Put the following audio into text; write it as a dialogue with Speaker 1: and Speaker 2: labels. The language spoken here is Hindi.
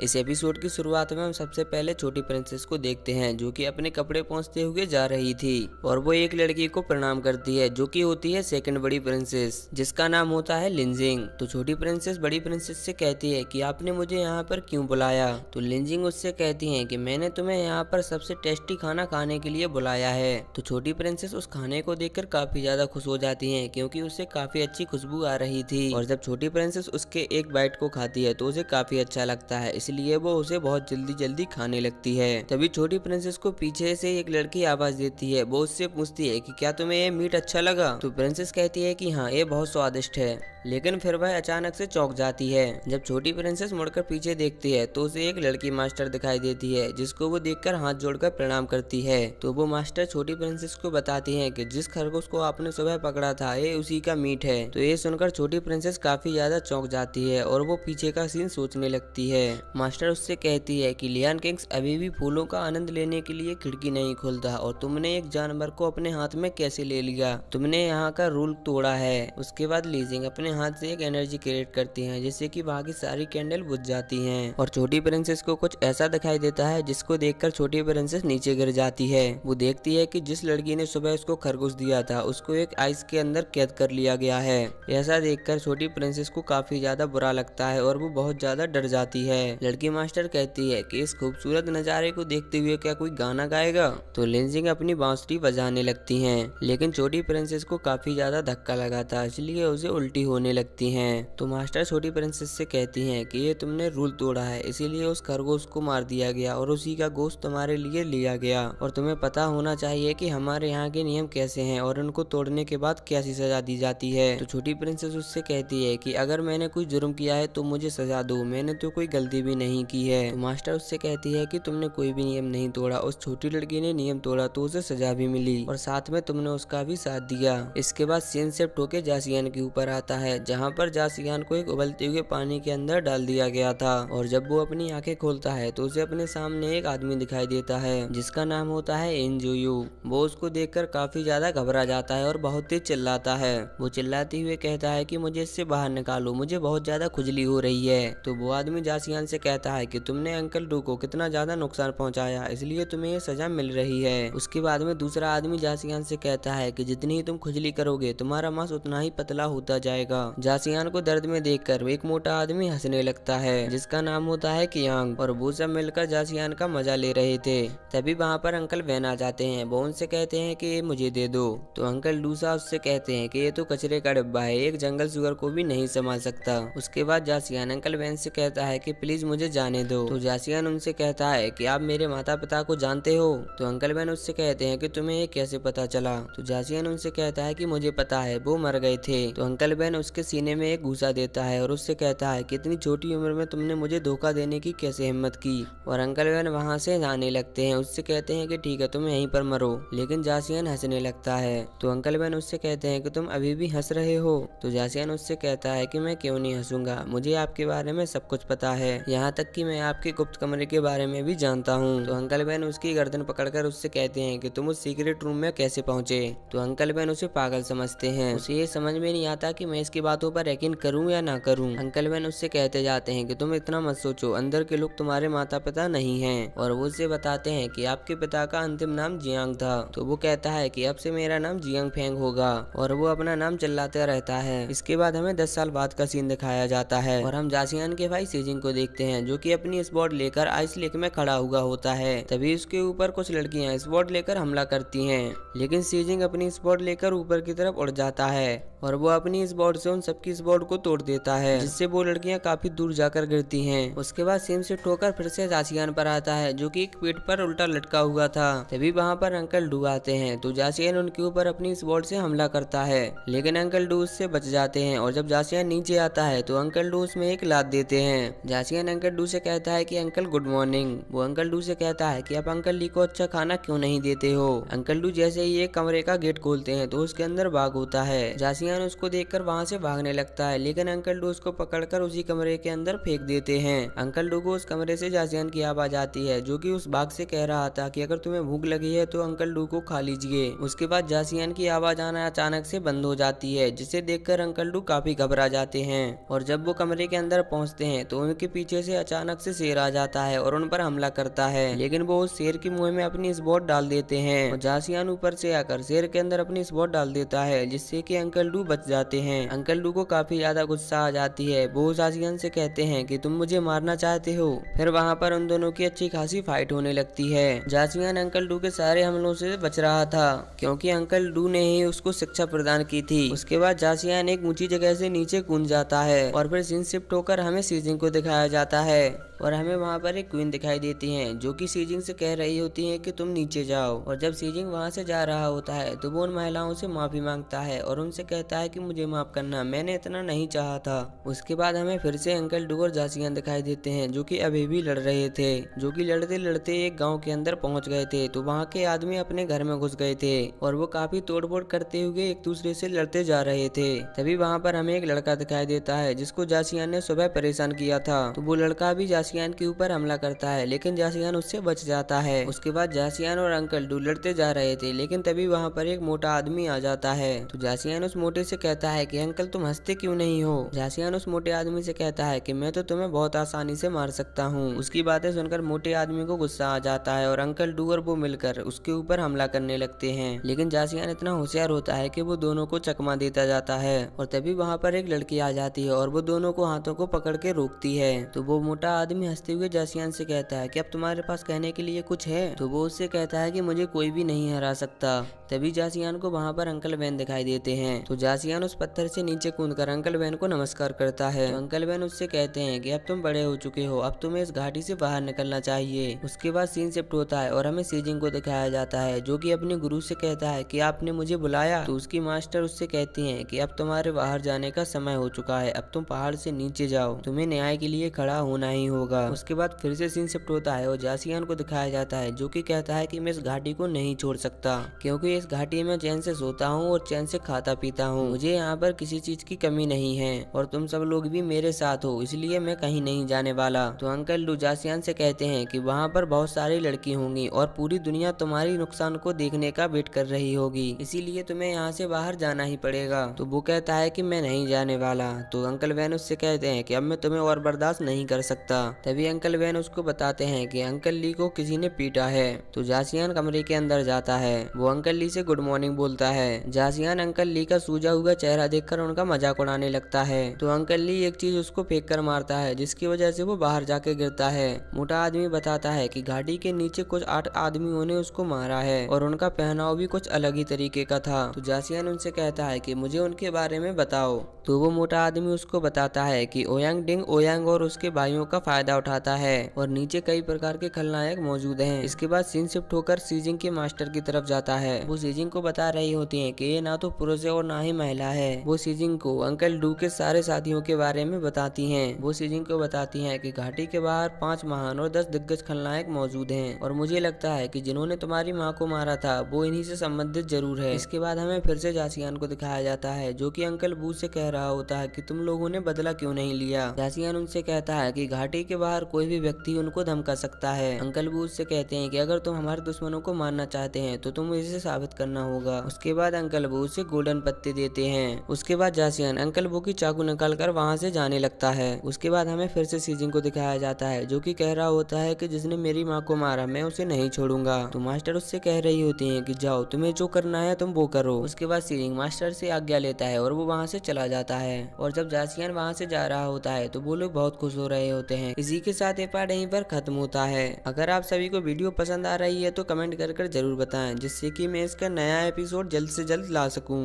Speaker 1: इस एपिसोड की शुरुआत में हम सबसे पहले छोटी प्रिंसेस को देखते हैं जो कि अपने कपड़े पहुंचते हुए जा रही थी और वो एक लड़की को प्रणाम करती है जो कि होती है सेकंड बड़ी प्रिंसेस जिसका नाम होता है लिंजिंग। तो छोटी प्रिंसेस बड़ी प्रिंसेस से कहती है कि आपने मुझे यहाँ पर क्यों बुलाया। तो लिंजिंग उससे कहती है कि मैंने तुम्हें यहाँ पर सबसे टेस्टी खाना खाने के लिए बुलाया है। तो छोटी प्रिंसेस उस खाने को देखकर काफी ज्यादा खुश हो जाती है क्योंकि उससे काफी अच्छी खुशबू आ रही थी और जब छोटी प्रिंसेस उसके एक बाइट को खाती है तो उसे काफी अच्छा लगता है, इसलिए वो उसे बहुत जल्दी जल्दी खाने लगती है। तभी छोटी प्रिंसेस को पीछे से एक लड़की आवाज देती है। वो उससे पूछती है कि क्या तुम्हें ये मीट अच्छा लगा। तो प्रिंसेस कहती है कि हाँ ये बहुत स्वादिष्ट है, लेकिन फिर वह अचानक से चौंक जाती है। जब छोटी प्रिंसेस मुड़कर पीछे देखती है तो उसे एक लड़की मास्टर दिखाई देती है जिसको वो देखकर हाथ जोड़कर प्रणाम करती है। तो वो मास्टर छोटी प्रिंसेस को बताती है कि जिस खरगोश को आपने सुबह पकड़ा था ये उसी का मीट है। तो ये सुनकर छोटी प्रिंसेस काफी ज्यादा चौंक जाती है और वो पीछे का सीन सोचने लगती है। मास्टर उससे कहती है कि लियन किंग्स अभी भी फूलों का आनंद लेने के लिए खिड़की नहीं खोलता और तुमने एक जानवर को अपने हाथ में कैसे ले लिया, तुमने यहाँ का रूल तोड़ा है। उसके बाद लीजिंग अपने हाथ से एक एनर्जी क्रिएट करती हैं जिससे कि बाकी सारी कैंडल बुझ जाती हैं और छोटी प्रिंसेस को कुछ ऐसा दिखाई देता है जिसको देखकर छोटी प्रिंसेस नीचे गिर जाती है। वो देखती है कि जिस लड़की ने सुबह उसको खरगोश दिया था उसको एक आइस के अंदर कैद कर लिया गया है। ऐसा देखकर छोटी प्रिंसेस को काफी ज्यादा बुरा लगता है और वो बहुत ज्यादा डर जाती है। लड़की मास्टर कहती है कि इस खूबसूरत नजारे को देखते हुए क्या कोई गाना गाएगा। तो लिंजिंग अपनी बांसुरी बजाने लगती हैं, लेकिन छोटी प्रिंसेस को काफी ज्यादा धक्का लगा था इसलिए उसे उल्टी होने लगती हैं। तो मास्टर छोटी प्रिंसेस से कहती हैं कि ये तुमने रूल तोड़ा है, इसीलिए उस खरगोश को मार दिया गया और उसी का गोश्त तुम्हारे लिए लिया गया और तुम्हें पता होना चाहिए कि हमारे यहाँ के नियम कैसे हैं और उनको तोड़ने के बाद कैसी सजा दी जाती है। तो छोटी प्रिंसेस उससे कहती है कि अगर मैंने कोई जुर्म किया है तो मुझे सजा दो, मैंने तो कोई गलती भी नहीं की है। तो मास्टर उससे कहती है कि तुमने कोई भी नियम नहीं तोड़ा, उस छोटी लड़की ने नियम तोड़ा तो उसे सजा भी मिली और साथ में तुमने उसका भी साथ दिया। इसके बाद सीन शिफ्ट होकर जासियान के ऊपर आता है जहाँ पर जासियान को एक उबलते हुए पानी के अंदर डाल दिया गया था और जब वो अपनी आंखें खोलता है तो उसे अपने सामने एक आदमी दिखाई देता है जिसका नाम होता है एनजोयू। वो उसको देखकर काफी ज्यादा घबरा जाता है और बहुत तेज चिल्लाता है। वो चिल्लाते हुए कहता है कि मुझे इससे बाहर निकालो, मुझे बहुत ज्यादा खुजली हो रही है। तो वो आदमी जासियान से कहता है कि तुमने अंकल डू को कितना ज्यादा नुकसान पहुंचाया, इसलिए तुम्हें ये सजा मिल रही है। उसके बाद में दूसरा आदमी जासियान से कहता है कि जितनी ही तुम खुजली करोगे तुम्हारा मांस उतना ही पतला होता जाएगा। जासियान को दर्द में देखकर एक मोटा आदमी हंसने लगता है जिसका नाम होता है कियांग और वो सब मिलकर जासियान का मजा ले रहे थे। तभी वहाँ पर अंकल वैन आ जाते हैं। वो उनसे कहते हैं कि ये मुझे दे दो। तो अंकल डूसा उससे कहते हैं कि ये तो कचरे का डिब्बा है, एक जंगल सुअर को भी नहीं संभाल सकता। उसके बाद जासियान अंकल वैन से कहता है कि प्लीज मुझे जाने दो। तो जासियान उनसे कहता है कि आप मेरे माता पिता को जानते हो। तो अंकल वैन उससे कहते हैं कि तुम्हें ये कैसे पता चला। तो जासियान उनसे कहता है कि मुझे पता है, वो मर गए थे। तो अंकल वैन उसके सीने में एक घूसा देता है और उससे कहता है कि इतनी छोटी उम्र में तुमने मुझे धोखा देने की कैसे हिम्मत की। और अंकल वैन वहाँ से जाने लगते हैं। उससे कहते हैं कि ठीक है तुम यहीं पर मरो, लेकिन जासियान हंसने लगता है। तो अंकल वैन उससे कहते हैं कि तुम अभी भी हंस रहे हो। तो जासियान उससे कहता है कि मैं क्यों नहीं हंसूंगा, मुझे आपके बारे में सब कुछ पता है, यहाँ तक कि मैं आपके गुप्त कमरे के बारे में भी जानता हूँ। तो अंकल वैन उसकी गर्दन पकड़कर उससे कहते हैं कि तुम उस सीक्रेट रूम में कैसे पहुंचे। तो अंकल वैन उसे पागल समझते हैं। उसे ये समझ में नहीं आता कि मैं इसकी बातों पर यकीन करूं या ना करूं। अंकल वैन उससे कहते जाते हैं कि तुम इतना मत सोचो, अंदर के लोग तुम्हारे माता पिता नहीं हैं। और वो उसे बताते हैं कि आपके पिता का अंतिम नाम जियांग था। तो वो कहता है कि अब से मेरा नाम जियांग फेंग होगा और वो अपना नाम चिल्लाते रहता है। इसके बाद हमें 10 साल बाद का सीन दिखाया जाता है और हम जासियान के भाई सीजिंग को देखते हैं जो कि अपनी स्पॉट लेकर आइस लेक में खड़ा हुआ होता है। तभी उसके ऊपर कुछ लड़कियां स्पॉट लेकर हमला करती हैं, लेकिन सीजिंग अपनी स्पॉट लेकर ऊपर की तरफ उड़ जाता है और वो अपनी स्पॉट से उन सबकी स्पॉट को तोड़ देता है जिससे वो लड़कियां काफी दूर जाकर गिरती हैं। उसके बाद सेम से ठोकर फिर से जासियान पर आता है जो कि एक पेड़ पर उल्टा लटका हुआ था। तभी वहाँ पर अंकल डू आते हैं। तो जासियान उनके ऊपर अपनी स्पॉट से हमला करता है, लेकिन अंकल डू उससे बच जाते हैं और जब जासियान नीचे आता है तो अंकल डू उसमें एक लात देते हैं। जासियान अंकल डू से कहता है कि अंकल गुड मॉर्निंग। वो अंकल डू से कहता है कि आप अंकल ली को अच्छा खाना क्यों नहीं देते हो। अंकल डू जैसे ही एक कमरे का गेट खोलते हैं तो उसके अंदर बाघ होता है। जासियान उसको देखकर वहाँ से भागने लगता है, लेकिन अंकल डू उसको पकड़कर उसी कमरे के अंदर फेंक देते हैं। अंकल डू को उस कमरे से जासियान की आवाज आती है, जो कि उस बाघ से कह रहा था कि अगर तुम्हें भूख लगी है तो अंकल डू को खा लीजिए। उसके बाद जासियान की आवाज आना अचानक से बंद हो जाती है, जिसे देखकर अंकल डू काफी घबरा जाते हैं। और जब वो कमरे के अंदर पहुंचते हैं तो उनके पीछे से अचानक से शेर आ जाता है और उन पर हमला करता है, लेकिन वो उस शेर के मुंह में अपनी स्पॉट डाल देते हैं और जासियान ऊपर से आकर शेर के अंदर अपनी स्पॉट डाल देता है, जिससे कि अंकल डू बच जाते हैं। अंकल डू को काफी ज्यादा गुस्सा आ जाती है। वो जासियान से कहते हैं कि तुम मुझे मारना चाहते हो। फिर वहाँ पर उन दोनों की अच्छी खासी फाइट होने लगती है। जासियान अंकल डू के सारे हमलों से बच रहा था, क्योंकि अंकल डू ने ही उसको शिक्षा प्रदान की थी। उसके बाद जासियान एक ऊंची जगह से नीचे कूद जाता है और फिर सीन शिफ्ट होकर हमें सीजिंग को दिखाया जाता है और हमें वहाँ पर एक क्वीन दिखाई देती हैं, जो कि सीजिंग से कह रही होती हैं कि तुम नीचे जाओ। और जब सीजिंग वहाँ से जा रहा होता है तो वो उन महिलाओं से माफी मांगता है और उनसे कहता है कि मुझे माफ करना, मैंने इतना नहीं चाहा था। उसके बाद हमें फिर से अंकल डू और जासियान दिखाई देते हैं, जो कि अभी भी लड़ रहे थे, जो कि लड़ते लड़ते एक गाँव के अंदर पहुँच गए थे। तो वहाँ के आदमी अपने घर में घुस गए थे और वो काफी तोड़फोड़ करते हुए एक दूसरे से लड़ते जा रहे थे। तभी वहाँ पर हमें एक लड़का दिखाई देता है, जिसको जासियान ने सुबह परेशान किया था। तो वो लड़का भी जासियान के ऊपर हमला करता है, लेकिन जासियान उससे बच जाता है। उसके बाद जासियान और अंकल डू लड़ते जा रहे थे, लेकिन तभी वहाँ पर एक मोटा आदमी आ जाता है। तो जासियान उस मोटे से कहता है कि अंकल तुम हंसते क्यों नहीं हो। जासियान उस मोटे आदमी से कहता है कि मैं तो तुम्हें बहुत आसानी से मार सकता हूँ। उसकी बातें सुनकर मोटे आदमी को गुस्सा आ जाता है और अंकल डू और वो मिलकर उसके ऊपर हमला करने लगते हैं, लेकिन जासियान इतना होशियार होता है कि वो दोनों को चकमा देता जाता है। और तभी वहाँ पर एक लड़की आ जाती है और वो दोनों को हाथों को पकड़ के रोकती है। तो वो मोटा आदमी हंसते हुए जासियान से कहता है कि अब तुम्हारे पास कहने के लिए कुछ है। तो वो उससे कहता है कि मुझे कोई भी नहीं हरा सकता। तभी जासियान को वहाँ पर अंकल वैन दिखाई देते हैं। तो जासियान उस पत्थर से नीचे कूदकर अंकल वैन को नमस्कार करता है। तो अंकल वैन उससे कहते हैं कि अब तुम बड़े हो चुके हो, अब तुम्हें इस घाटी से बाहर निकलना चाहिए। उसके बाद सीन शिफ्ट होता है और हमें सीजिंग को दिखाया जाता है, जो कि अपने गुरु से कहता है कि आपने मुझे बुलाया। तो उसकी मास्टर उससे कहती हैं कि अब तुम्हारे बाहर जाने का समय हो चुका है, अब तुम पहाड़ से नीचे जाओ, तुम्हें न्याय के लिए खड़ा होना ही होगा। उसके बाद फिर से सीन शिफ्ट होता है और जासियान को दिखाया जाता है, जो कि कहता है कि मैं इस घाटी को नहीं छोड़ सकता, क्योंकि इस घाटी में चैन से सोता हूँ और चैन से खाता पीता हूँ। मुझे यहाँ पर किसी चीज की कमी नहीं है और तुम सब लोग भी मेरे साथ हो, इसलिए मैं कहीं नहीं जाने वाला। तो अंकल डू जासियान से कहते हैं कि वहाँ पर बहुत सारी लड़की होंगी और पूरी दुनिया तुम्हारी नुकसान को देखने का वेट कर रही होगी, इसीलिए तुम्हें यहाँ से बाहर जाना ही पड़ेगा। तो वो कहता है कि मैं नहीं जाने वाला। तो अंकल वैन उससे कहते हैं कि अब मैं तुम्हें और बर्दाश्त नहीं कर सकता। तभी अंकल वैन उसको बताते हैं कि अंकल ली को किसी ने पीटा है। तो जासियान कमरे के अंदर जाता है, वो अंकल ली से गुड मॉर्निंग बोलता है। जासियान अंकल ली का सूजा हुआ चेहरा देखकर उनका मजाक उड़ाने लगता है। तो अंकल ली एक चीज उसको फेंक कर मारता है, जिसकी वजह से वो बाहर जाके गिरता है। मोटा आदमी बताता है कि घाटी के नीचे कुछ 8 आदमियों ने उसको मारा है और उनका पहनाव भी कुछ अलग ही तरीके का था। तो जासियान उनसे कहता है कि मुझे उनके बारे में बताओ। तो वो मोटा आदमी उसको बताता है कि ओयांग डिंग ओयांग और उसके भाइयों का फायदा उठाता है और नीचे कई प्रकार के खलनायक मौजूद हैं। इसके बाद सीन शिफ्ट होकर सीजिंग के मास्टर की तरफ जाता है। वो सीजिंग को बता रही होती हैं कि ये ना तो पुरुष है और ना ही महिला है। वो सीजिंग को अंकल डू के सारे साथियों के बारे में बताती हैं। वो सीजिंग को बताती हैं कि घाटी के बाहर 5 महान और 10 दिग्गज खलनायक मौजूद हैं और मुझे लगता है कि जिन्होंने तुम्हारी माँ को मारा था वो इन्हीं से संबंधित जरूर है। इसके बाद हमें फिर से जासियान को दिखाया जाता है, जो कि अंकल बू से कह रहा होता है कि तुम लोगों ने बदला क्यों नहीं लिया। जासियान उनसे कहता है कि घाटी के बाहर कोई भी व्यक्ति उनको धमका सकता है। अंकल बू से कहते हैं कि अगर तुम हमारे दुश्मनों को मारना चाहते हैं तो तुम इसे साबित करना होगा। उसके बाद अंकल बू उसे गोल्डन पत्ते देते हैं। उसके बाद जासियान अंकल बू की चाकू निकालकर वहां से जाने लगता है। उसके बाद हमें फिर से सीजिंग को दिखाया जाता है, जो कि कह रहा होता है कि जिसने मेरी माँ को मारा मैं उसे नहीं छोड़ूंगा। तो मास्टर उससे कह रही होती हैं कि जाओ, तुम्हें जो करना है तुम वो करो। उसके बाद सीजिंग मास्टर से आज्ञा लेता है और वो वहां से चला जाता है। और जब जासियान वहां से जा रहा होता है तो वो लोग बहुत खुश हो रहे होते हैं। इसी के साथ ये पार्ट यहीं पर खत्म होता है। अगर आप सभी को वीडियो पसंद आ रही है तो कमेंट कर जरूर बताएं, जिससे कि मैं इसका नया एपिसोड जल्द से जल्द ला सकूं।